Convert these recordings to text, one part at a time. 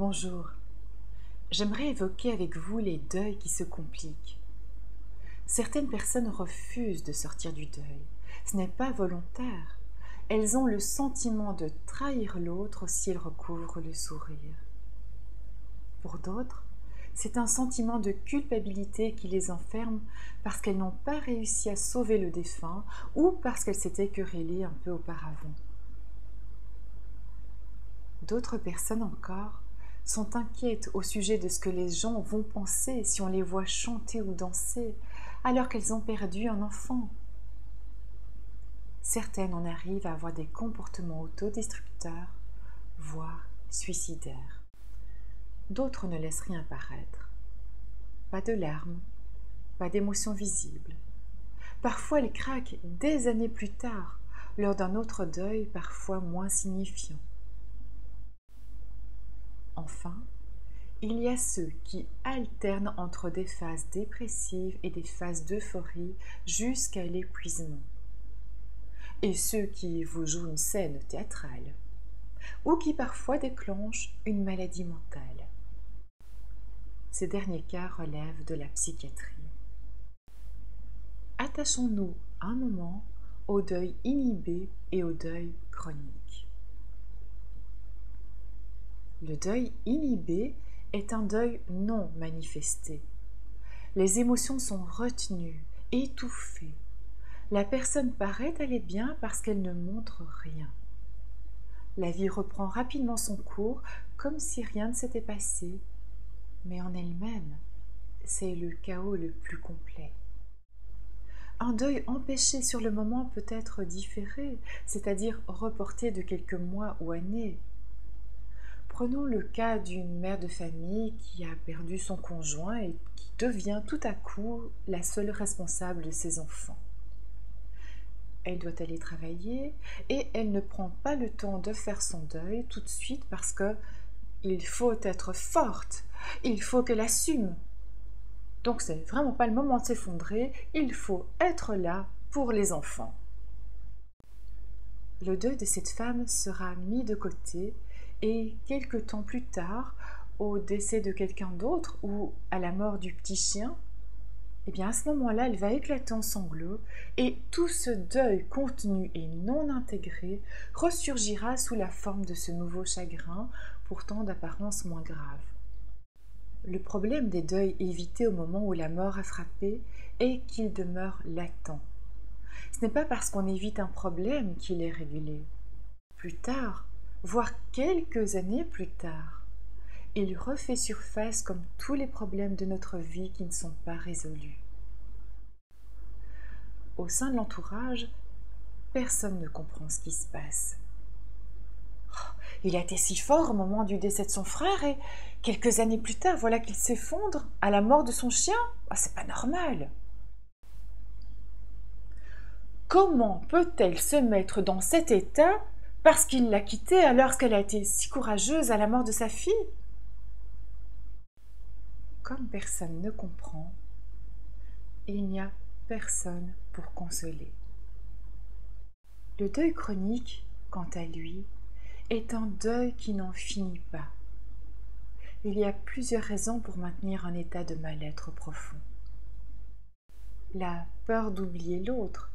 Bonjour, j'aimerais évoquer avec vous les deuils qui se compliquent. Certaines personnes refusent de sortir du deuil. Ce n'est pas volontaire. Elles ont le sentiment de trahir l'autre si elles recouvrent le sourire. Pour d'autres, c'est un sentiment de culpabilité qui les enferme parce qu'elles n'ont pas réussi à sauver le défunt ou parce qu'elles s'étaient querellées un peu auparavant. D'autres personnes encore sont inquiètes au sujet de ce que les gens vont penser si on les voit chanter ou danser alors qu'elles ont perdu un enfant. Certaines en arrivent à avoir des comportements autodestructeurs, voire suicidaires. D'autres ne laissent rien paraître. Pas de larmes, pas d'émotions visibles. Parfois elles craquent des années plus tard, lors d'un autre deuil parfois moins signifiant. Enfin, il y a ceux qui alternent entre des phases dépressives et des phases d'euphorie jusqu'à l'épuisement. Et ceux qui vous jouent une scène théâtrale, ou qui parfois déclenchent une maladie mentale. Ces derniers cas relèvent de la psychiatrie. Attachons-nous un moment au deuil inhibé et au deuil chronique. Le deuil inhibé est un deuil non manifesté. Les émotions sont retenues, étouffées. La personne paraît aller bien parce qu'elle ne montre rien. La vie reprend rapidement son cours comme si rien ne s'était passé, mais en elle-même, c'est le chaos le plus complet. Un deuil empêché sur le moment peut être différé, c'est-à-dire reporté de quelques mois ou années. Prenons le cas d'une mère de famille qui a perdu son conjoint et qui devient tout à coup la seule responsable de ses enfants. Elle doit aller travailler et elle ne prend pas le temps de faire son deuil tout de suite parce que il faut être forte, il faut qu'elle assume. Donc c'est vraiment pas le moment de s'effondrer, il faut être là pour les enfants. Le deuil de cette femme sera mis de côté et quelque temps plus tard, au décès de quelqu'un d'autre ou à la mort du petit chien, eh bien à ce moment-là, elle va éclater en sanglots et tout ce deuil contenu et non intégré ressurgira sous la forme de ce nouveau chagrin, pourtant d'apparence moins grave. Le problème des deuils évités au moment où la mort a frappé est qu'ils demeurent latents. Ce n'est pas parce qu'on évite un problème qu'il est réglé. Plus tard, voire quelques années plus tard, il refait surface comme tous les problèmes de notre vie qui ne sont pas résolus. Au sein de l'entourage, personne ne comprend ce qui se passe. Oh, il a été si fort au moment du décès de son frère et quelques années plus tard, voilà qu'il s'effondre à la mort de son chien. Oh, c'est pas normal. Comment peut-elle se mettre dans cet état parce qu'il l'a quittée alors qu'elle a été si courageuse à la mort de sa fille? Comme personne ne comprend, il n'y a personne pour consoler. Le deuil chronique, quant à lui, est un deuil qui n'en finit pas. Il y a plusieurs raisons pour maintenir un état de mal-être profond. La peur d'oublier l'autre,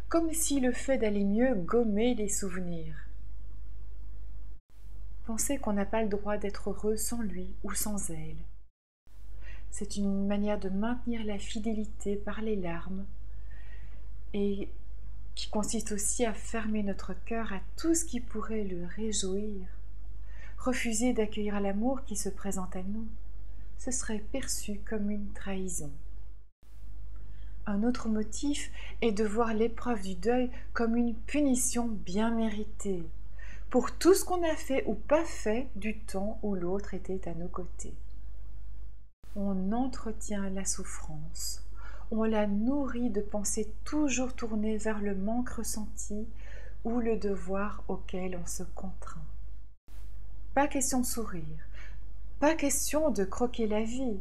comme si le fait d'aller mieux gommait les souvenirs. Penser qu'on n'a pas le droit d'être heureux sans lui ou sans elle. C'est une manière de maintenir la fidélité par les larmes et qui consiste aussi à fermer notre cœur à tout ce qui pourrait le réjouir. Refuser d'accueillir l'amour qui se présente à nous, ce serait perçu comme une trahison. Un autre motif est de voir l'épreuve du deuil comme une punition bien méritée pour tout ce qu'on a fait ou pas fait du temps où l'autre était à nos côtés. On entretient la souffrance, on la nourrit de pensées toujours tournées vers le manque ressenti ou le devoir auquel on se contraint. Pas question de sourire, pas question de croquer la vie,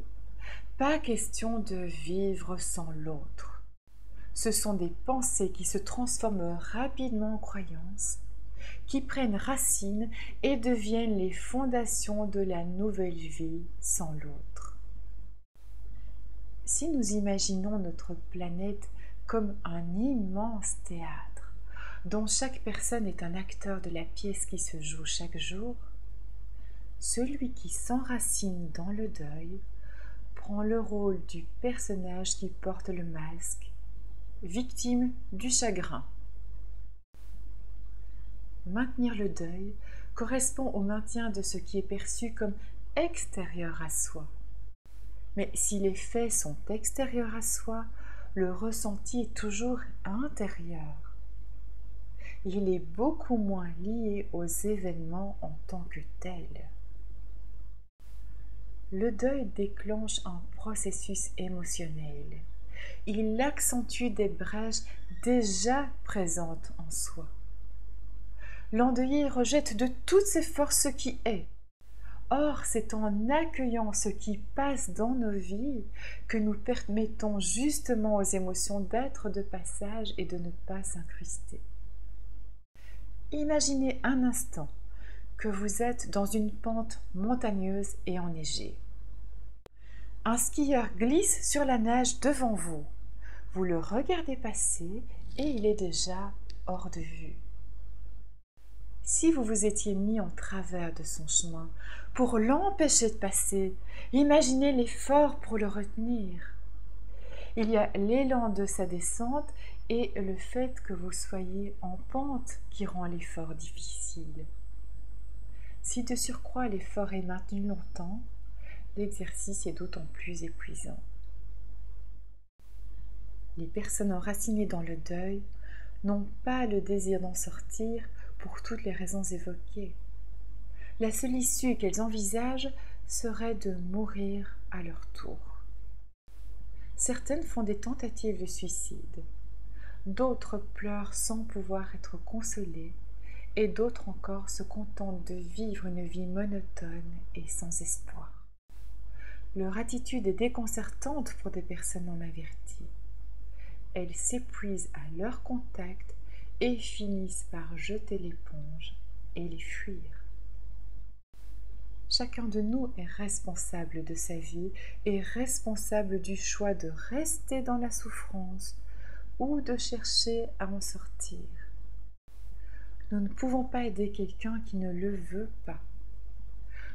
pas question de vivre sans l'autre. Ce sont des pensées qui se transforment rapidement en croyances, qui prennent racine et deviennent les fondations de la nouvelle vie sans l'autre. Si nous imaginons notre planète comme un immense théâtre, dont chaque personne est un acteur de la pièce qui se joue chaque jour, celui qui s'enracine dans le deuil prend le rôle du personnage qui porte le masque, victime du chagrin. Maintenir le deuil correspond au maintien de ce qui est perçu comme extérieur à soi. Mais si les faits sont extérieurs à soi, le ressenti est toujours intérieur. Il est beaucoup moins lié aux événements en tant que tels. Le deuil déclenche un processus émotionnel. Il accentue des brèches déjà présentes en soi. L'endeuillé rejette de toutes ses forces ce qui est. Or, c'est en accueillant ce qui passe dans nos vies que nous permettons justement aux émotions d'être de passage et de ne pas s'incruster. Imaginez un instant que vous êtes dans une pente montagneuse et enneigée. Un skieur glisse sur la neige devant vous. Vous le regardez passer et il est déjà hors de vue. Si vous vous étiez mis en travers de son chemin pour l'empêcher de passer, imaginez l'effort pour le retenir. Il y a l'élan de sa descente et le fait que vous soyez en pente qui rend l'effort difficile. Si de surcroît l'effort est maintenu longtemps, l'exercice est d'autant plus épuisant. Les personnes enracinées dans le deuil n'ont pas le désir d'en sortir pour toutes les raisons évoquées. La seule issue qu'elles envisagent serait de mourir à leur tour. Certaines font des tentatives de suicide, d'autres pleurent sans pouvoir être consolées, et d'autres encore se contentent de vivre une vie monotone et sans espoir. Leur attitude est déconcertante pour des personnes non averties. Elles s'épuisent à leur contact et finissent par jeter l'éponge et les fuir. Chacun de nous est responsable de sa vie et responsable du choix de rester dans la souffrance ou de chercher à en sortir. Nous ne pouvons pas aider quelqu'un qui ne le veut pas.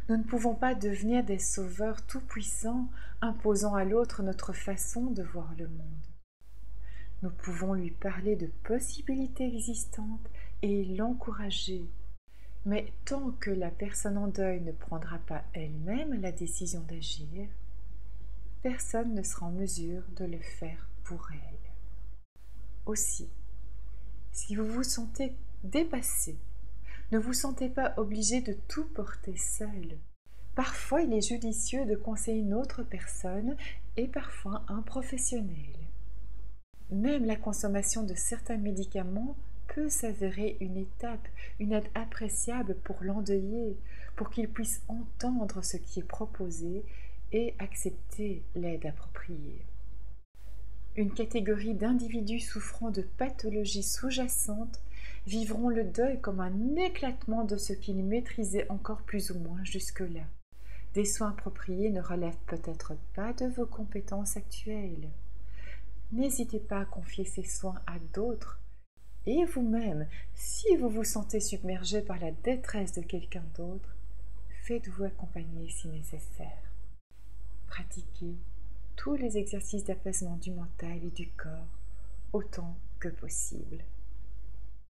Nous ne pouvons pas devenir des sauveurs tout-puissants imposant à l'autre notre façon de voir le monde. Nous pouvons lui parler de possibilités existantes et l'encourager. Mais tant que la personne en deuil ne prendra pas elle-même la décision d'agir, personne ne sera en mesure de le faire pour elle. Aussi, si vous vous sentez dépassé, ne vous sentez pas obligé de tout porter seul. Parfois, il est judicieux de conseiller une autre personne et parfois un professionnel. Même la consommation de certains médicaments peut s'avérer une étape, une aide appréciable pour l'endeuillé, pour qu'il puisse entendre ce qui est proposé et accepter l'aide appropriée. Une catégorie d'individus souffrant de pathologies sous-jacentes vivront le deuil comme un éclatement de ce qu'ils maîtrisaient encore plus ou moins jusque-là. Des soins appropriés ne relèvent peut-être pas de vos compétences actuelles. N'hésitez pas à confier ces soins à d'autres. Et vous-même, si vous vous sentez submergé par la détresse de quelqu'un d'autre, faites-vous accompagner si nécessaire. Pratiquez tous les exercices d'apaisement du mental et du corps autant que possible.